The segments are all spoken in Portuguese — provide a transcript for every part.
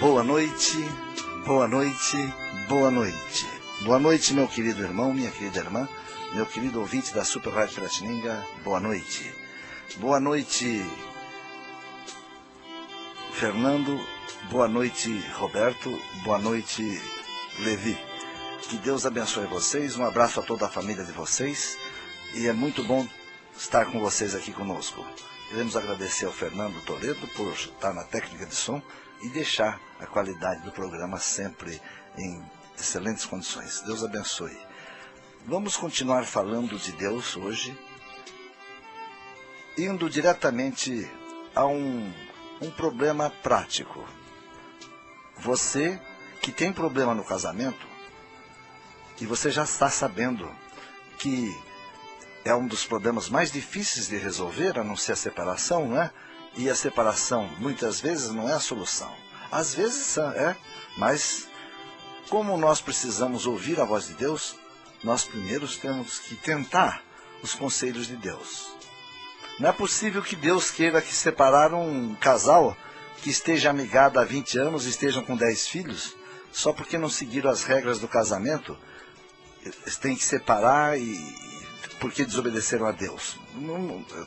Boa noite, boa noite, boa noite. Boa noite, meu querido irmão, minha querida irmã, meu querido ouvinte da Super Rádio Piratininga, boa noite. Boa noite, Fernando, boa noite, Roberto, boa noite, Levi. Que Deus abençoe vocês, um abraço a toda a família de vocês, e é muito bom estar com vocês aqui conosco. Queremos agradecer ao Fernando Toledo por estar na técnica de som e deixar a qualidade do programa sempre em excelentes condições. Deus abençoe. Vamos continuar falando de Deus hoje, indo diretamente a um problema prático. Você que tem problema no casamento, e você já está sabendo que é um dos problemas mais difíceis de resolver, a não ser a separação, né? E a separação, muitas vezes, não é a solução. Às vezes é, mas como nós precisamos ouvir a voz de Deus, nós primeiro temos que tentar os conselhos de Deus. Não é possível que Deus queira que separar um casal que esteja amigado há 20 anos e estejam com 10 filhos, só porque não seguiram as regras do casamento, eles têm que separar porque desobedeceram a Deus.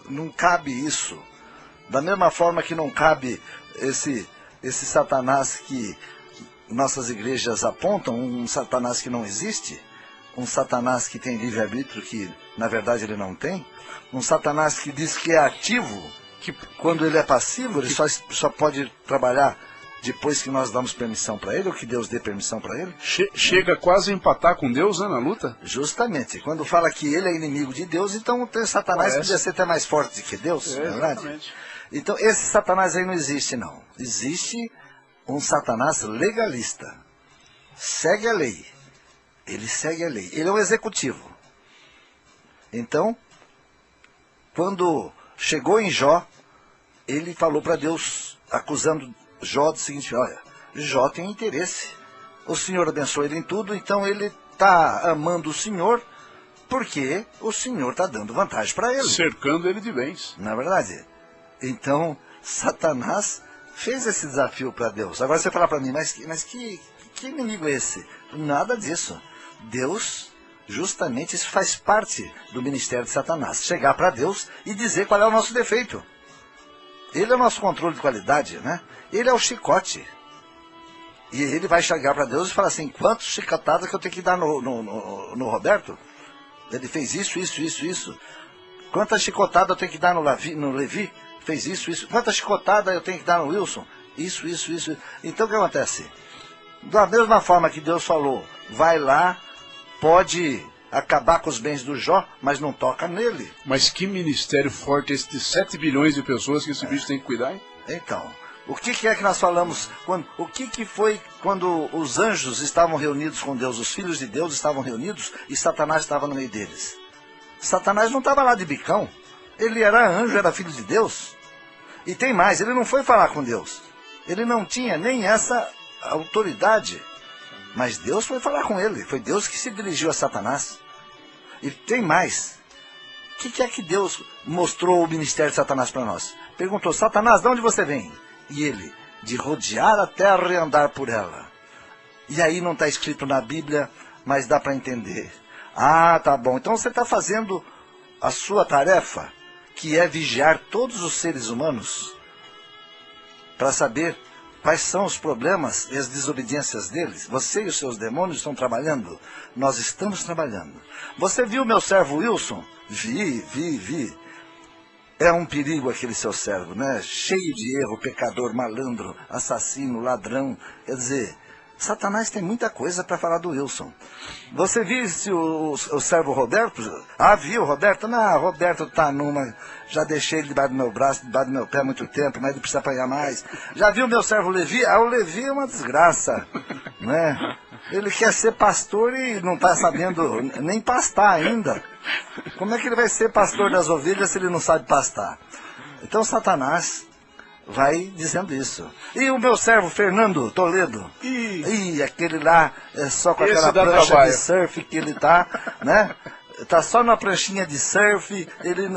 Não cabe isso. Da mesma forma que não cabe esse Satanás que nossas igrejas apontam, um Satanás que não existe, um Satanás que tem livre-arbítrio que na verdade ele não tem, um Satanás que diz que é ativo, que quando ele é passivo ele só pode trabalhar depois que nós damos permissão para ele, ou que Deus dê permissão para ele. Chega quase a empatar com Deus, né, na luta? Justamente. Quando fala que ele é inimigo de Deus, então tem Satanás que podia ser até mais forte do que Deus, não é verdade? Exatamente. Então esse Satanás aí não existe, não. Existe um Satanás legalista. Segue a lei. Ele segue a lei. Ele é um executivo. Então, quando chegou em Jó, ele falou para Deus, acusando Jó do seguinte: olha, Jó tem interesse. O Senhor abençoa ele em tudo, então ele está amando o Senhor porque o Senhor está dando vantagem para ele. Cercando ele de bens. Não é verdade? Então, Satanás fez esse desafio para Deus. Agora você fala para mim, mas que inimigo é esse? Nada disso. Deus, justamente, isso faz parte do ministério de Satanás. Chegar para Deus e dizer qual é o nosso defeito. Ele é o nosso controle de qualidade, né? Ele é o chicote. E ele vai chegar para Deus e falar assim: quantas chicotadas que eu tenho que dar no Roberto? Ele fez isso. Quantas chicotadas eu tenho que dar no Levi? Fez isso. Quantas chicotadas eu tenho que dar no Wilson? Isso. Então o que acontece? Da mesma forma que Deus falou, vai lá, pode acabar com os bens do Jó, mas não toca nele. Mas que ministério forte esse de 7 bilhões de pessoas que esse bicho tem que cuidar, hein? Então, o que é que nós falamos? O que foi quando os anjos estavam reunidos com Deus, os filhos de Deus estavam reunidos e Satanás estava no meio deles? Satanás não estava lá de bicão. Ele era anjo, era filho de Deus. E tem mais, ele não foi falar com Deus. Ele não tinha nem essa autoridade. Mas Deus foi falar com ele. Foi Deus que se dirigiu a Satanás. E tem mais. O que é que Deus mostrou o ministério de Satanás para nós? Perguntou: Satanás, de onde você vem? E ele: de rodear a terra e andar por ela. E aí não está escrito na Bíblia, mas dá para entender. Ah, tá bom. Então você está fazendo a sua tarefa, que é vigiar todos os seres humanos, para saber quais são os problemas e as desobediências deles. Você e os seus demônios estão trabalhando? Nós estamos trabalhando. Você viu meu servo Wilson? Vi. É um perigo aquele seu servo, né? Cheio de erro, pecador, malandro, assassino, ladrão. Quer dizer, Satanás tem muita coisa para falar do Wilson. Você viu o servo Roberto? Ah, viu, Roberto? Não, Roberto tá numa... Já deixei ele debaixo do meu braço, debaixo do meu pé há muito tempo, mas ele precisa apanhar mais. Já viu meu servo Levi? Ah, o Levi é uma desgraça, né? Ele quer ser pastor e não está sabendo nem pastar ainda. Como é que ele vai ser pastor das ovelhas se ele não sabe pastar? Então Satanás vai dizendo isso. E o meu servo Fernando Toledo? Aquele lá, só com aquela prancha de surf que ele tá, né? Tá só na pranchinha de surf, ele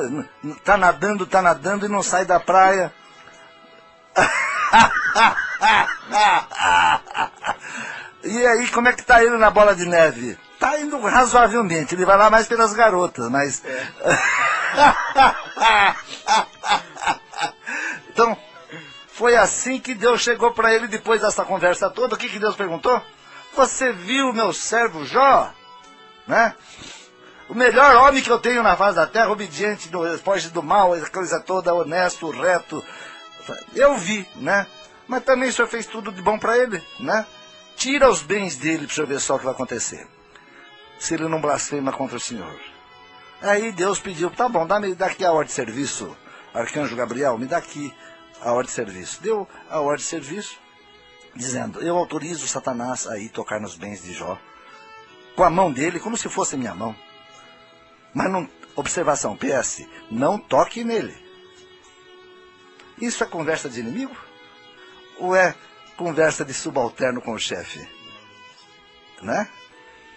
tá nadando e não sai da praia. E aí, como é que tá ele na Bola de Neve? Tá indo razoavelmente, ele vai lá mais pelas garotas, mas... Então, foi assim que Deus chegou para ele depois dessa conversa toda. O que Deus perguntou? Você viu meu servo Jó? Né? O melhor homem que eu tenho na face da terra, obediente, foge do mal, a coisa toda, honesto, reto. Eu vi, né? Mas também o senhor fez tudo de bom para ele, né? Tira os bens dele para o senhor ver só o que vai acontecer. Se ele não blasfema contra o senhor. Aí Deus pediu, tá bom, dá aqui a ordem de serviço, arcanjo Gabriel, me dá aqui a ordem de serviço. Deu a ordem de serviço, dizendo, eu autorizo Satanás a ir tocar nos bens de Jó, com a mão dele, como se fosse minha mão. Mas não, observação, PS, não toque nele. Isso é conversa de inimigo? Ou é conversa de subalterno com o chefe? Né?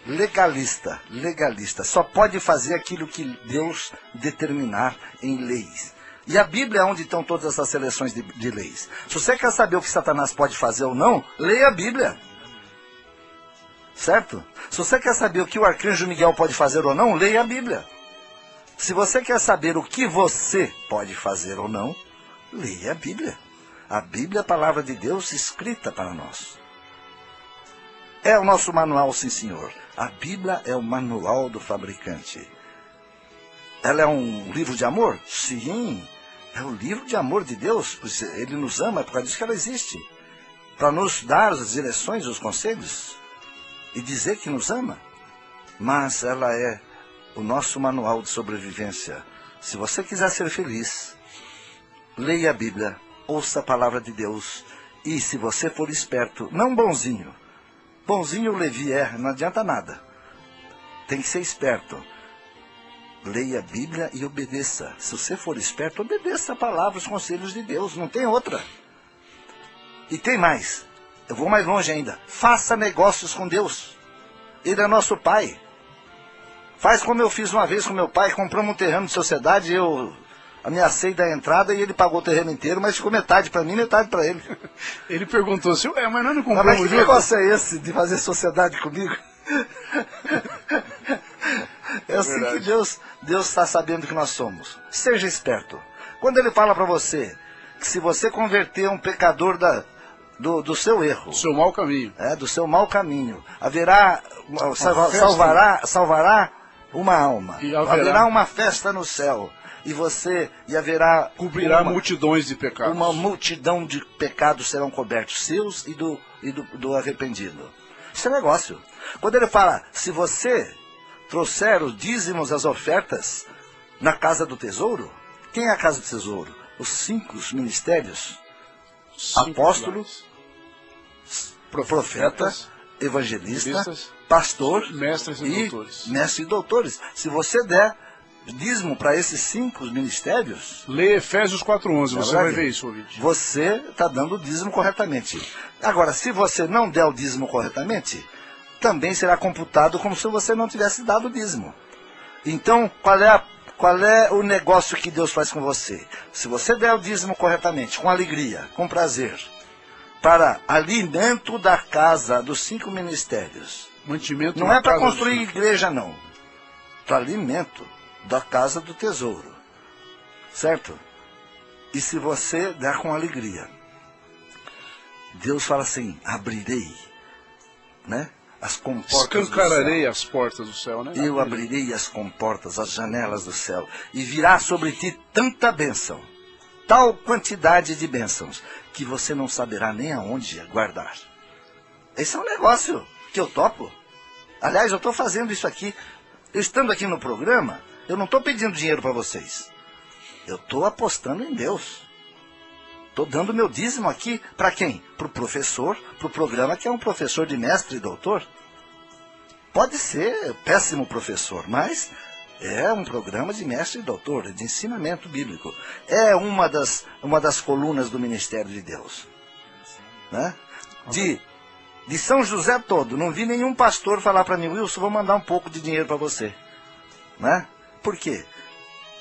Legalista, legalista. Só pode fazer aquilo que Deus determinar em leis. E a Bíblia é onde estão todas essas seleções de leis. Se você quer saber o que Satanás pode fazer ou não, leia a Bíblia. Certo? Se você quer saber o que o arcanjo Miguel pode fazer ou não, leia a Bíblia. Se você quer saber o que você pode fazer ou não, leia a Bíblia. A Bíblia é a palavra de Deus escrita para nós. É o nosso manual, sim senhor. A Bíblia é o manual do fabricante. Ela é um livro de amor? Sim, é o livro de amor de Deus. Pois ele nos ama, é por causa disso que ela existe. Para nos dar as direções, os conselhos. E dizer que nos ama. Mas ela é o nosso manual de sobrevivência. Se você quiser ser feliz, leia a Bíblia, ouça a palavra de Deus. E se você for esperto, não bonzinho. Bonzinho o Levi não adianta nada. Tem que ser esperto. Leia a Bíblia e obedeça. Se você for esperto, obedeça a palavra, os conselhos de Deus. Não tem outra. E tem mais. Eu vou mais longe ainda. Faça negócios com Deus. Ele é nosso pai. Faz como eu fiz uma vez com meu pai. Compramos um terreno de sociedade. Eu ameacei da entrada e ele pagou o terreno inteiro, mas ficou metade para mim, metade para ele. Ele perguntou assim, mas nós não compramos mas que junto? negócio é esse de fazer sociedade comigo? É assim que Deus está sabendo que nós somos. Seja esperto. Quando ele fala para você que se você converter um pecador do seu erro, do seu mau caminho, do seu mau caminho, salvará uma alma, haverá uma festa no céu. E haverá... Cobrirá multidões de pecados. Uma multidão de pecados serão cobertos, seus e do arrependido. Isso é negócio. Quando ele fala, se você trouxer os dízimos, as ofertas, na casa do tesouro, quem é a casa do tesouro? Os 5 ministérios. Apóstolo, profeta, evangelista, pastor mestres e doutores. Mestres e doutores. Se você der dízimo para esses 5 ministérios... Lê Efésios 4:11, você vai ver isso, ouvinte. Você está dando o dízimo corretamente. Agora, se você não der o dízimo corretamente, também será computado como se você não tivesse dado o dízimo. Então, qual é o negócio que Deus faz com você? Se você der o dízimo corretamente, com alegria, com prazer, para alimento da casa dos 5 ministérios. Mantimento não é para construir igreja, não. Para alimento da casa do tesouro. Certo? E se você der com alegria, Deus fala assim, abrirei, né? As comportas escancararei as portas do céu, né? Eu abrirei as comportas, as janelas do céu, e virá sobre ti tanta bênção, tal quantidade de bênçãos, que você não saberá nem aonde guardar. Esse é um negócio que eu topo. Aliás, eu estou fazendo isso aqui, estando aqui no programa, eu não estou pedindo dinheiro para vocês. Eu estou apostando em Deus. Estou dando meu dízimo aqui para quem? Para o professor, para o programa que é um professor de mestre e doutor. Pode ser péssimo professor, mas é um programa de mestre e doutor, de ensinamento bíblico. É uma das colunas do ministério de Deus. Né? De São José todo, não vi nenhum pastor falar para mim, Wilson, vou mandar um pouco de dinheiro para você. Né? Por quê?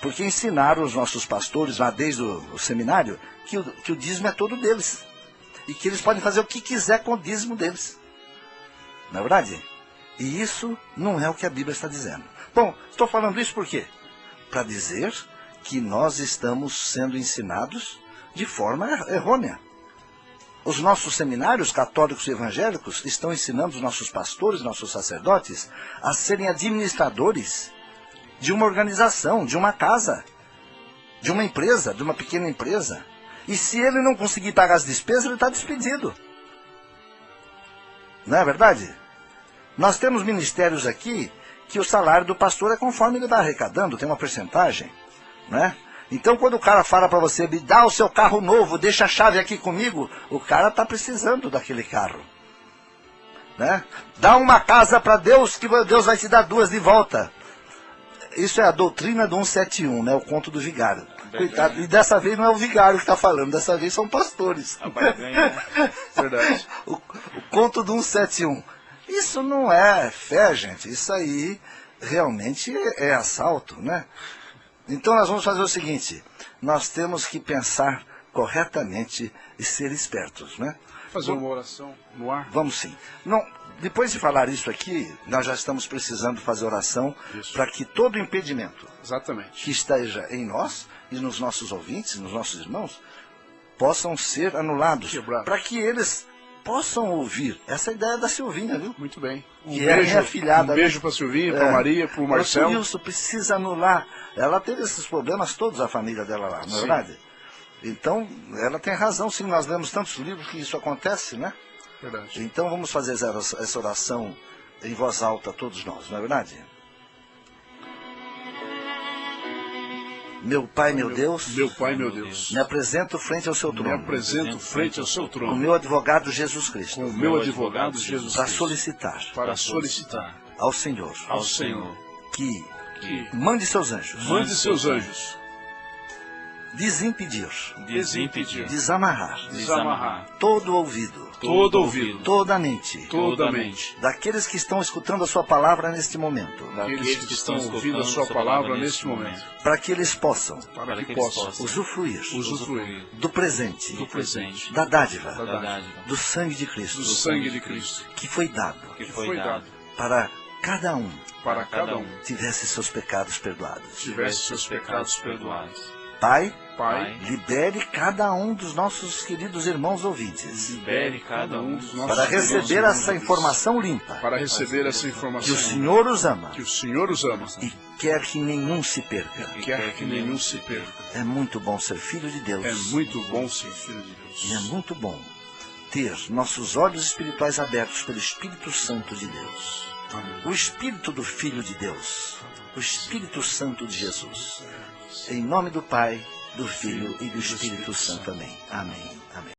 Porque ensinaram os nossos pastores, lá desde o seminário, que o dízimo é todo deles. e que eles podem fazer o que quiser com o dízimo deles. Não é verdade? E isso não é o que a Bíblia está dizendo. Bom, estou falando isso por quê? Para dizer que nós estamos sendo ensinados de forma errônea. Os nossos seminários católicos e evangélicos estão ensinando os nossos pastores, nossos sacerdotes, a serem administradores de uma organização, de uma casa, de uma empresa, de uma pequena empresa. E se ele não conseguir pagar as despesas, ele está despedido. Não é verdade? Nós temos ministérios aqui que o salário do pastor é conforme ele vai arrecadando, tem uma percentagem, né? Então, quando o cara fala para você, me dá o seu carro novo, deixa a chave aqui comigo, o cara está precisando daquele carro, né? Dá uma casa para Deus, que Deus vai te dar duas de volta. Isso é a doutrina do 171, né? O conto do vigário. Coitado. E dessa vez não é o vigário que está falando, dessa vez são pastores. Verdade. O conto do 171. Isso não é fé, gente. Isso aí realmente é assalto, né? Então nós vamos fazer o seguinte, nós temos que pensar corretamente e ser espertos, né? Fazer uma oração no ar? Vamos sim. Não, depois de falar isso aqui, nós já estamos precisando fazer oração para que todo impedimento Exatamente. que esteja em nós e nos nossos ouvintes, nos nossos irmãos, possam ser anulados, para que eles possam ouvir. Essa é a ideia da Silvinha, viu? Muito bem. Que é a minha filhada. Um beijo para a Silvinha, para a Maria, para o Marcelo. Isso precisa anular. Ela teve esses problemas todos, a família dela lá, não é verdade? Então, ela tem razão, sim. Nós lemos tantos livros que isso acontece, né? Verdade. Então, vamos fazer essa oração em voz alta, todos nós, não é verdade? Meu Pai, meu Deus, Meu Pai, meu Deus, me apresento frente ao seu me trono, apresento frente ao seu o trono, meu advogado Jesus Cristo, com o meu advogado Jesus para Cristo, solicitar para solicitar ao Senhor ao Senhor que que mande seus anjos, mande seus anjos desimpedir, desamarrar todo ouvido, todo ouvido, toda a mente, toda a mente, daqueles que estão escutando a sua palavra neste momento, daqueles que estão ouvindo a sua palavra neste momento, para que eles possam para que possam usufruir do presente, da dádiva, da do sangue de Cristo, do sangue de Cristo, que foi dado que foi dado para cada um para cada um, tivesse seus pecados perdoados. tivesse seus pecados perdoados. Pai, Pai, libere cada um dos nossos queridos irmãos ouvintes libere cada um dos nossos para receber irmãos essa informação limpa, para receber essa que informação o Senhor os ama que o Senhor os ama e quer que nenhum se perca. e quer que nenhum se perca. É muito bom ser filho de Deus. É muito bom ser filho de E é Deus. muito bom ter nossos olhos espirituais abertos pelo Espírito Santo de Deus. Amém. O Espírito do Filho de Deus. O Espírito Santo de Jesus. Em nome do Pai, do Filho e do Espírito Santo. Amém. Amém. Amém.